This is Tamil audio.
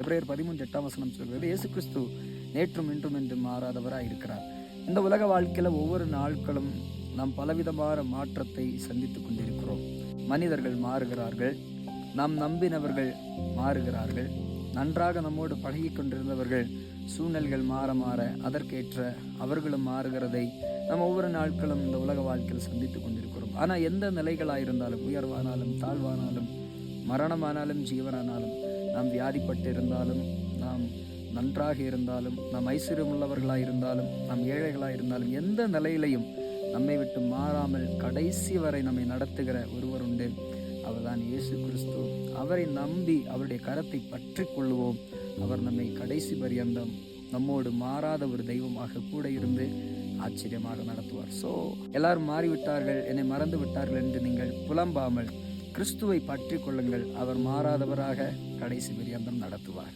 எபிரேயர் 13:8 சொல்கிறது, இயேசு கிறிஸ்து நேற்றும் இன்றும் என்று மாறாதவராய் இருக்கிறார். இந்த உலக வாழ்க்கையில் ஒவ்வொரு நாட்களும் நாம் பலவிதமான மாற்றத்தை சந்தித்து கொண்டிருக்கிறோம். மனிதர்கள் மாறுகிறார்கள், நாம் நம்பினவர்கள் மாறுகிறார்கள், நன்றாக நம்மோடு பழகி கொண்டிருந்தவர்கள் சூழ்நிலைகள் மாற மாற அதற்கேற்ற அவர்களும் மாறுகிறதை நாம் ஒவ்வொரு நாட்களும் இந்த உலக வாழ்க்கையில் சந்தித்து கொண்டிருக்கிறோம். ஆனால் எந்த நிலைகளாயிருந்தாலும், உயர்வானாலும் தாழ்வானாலும், மரணமானாலும் ஜீவனானாலும், நாம் வியாதிப்பட்டு இருந்தாலும், நாம் நன்றாக இருந்தாலும், நாம் ஐஸ்வர்யம் உள்ளவர்களாக இருந்தாலும், நாம் ஏழைகளாக இருந்தாலும், எந்த நிலையிலையும் நம்மை விட்டு மாறாமல் கடைசி வரை நம்மை நடத்துகிற ஒருவர் உண்டு. அவர்தான் இயேசு கிறிஸ்து. அவரை நம்பி அவருடைய கரத்தை பற்றி கொள்வோம். அவர் நம்மை கடைசி பரியந்தம் நம்மோடு மாறாத ஒரு தெய்வமாக கூட இருந்து ஆச்சரியமாக நடத்துவார். எல்லாரும் மாறிவிட்டார்கள், என்னை மறந்து விட்டார்கள் என்று நீங்கள் புலம்பாமல் கிறிஸ்துவை பற்றி கொள்ளுங்கள். அவர் மாறாதவராக கடைசி பரியந்தம் நடத்துவார்.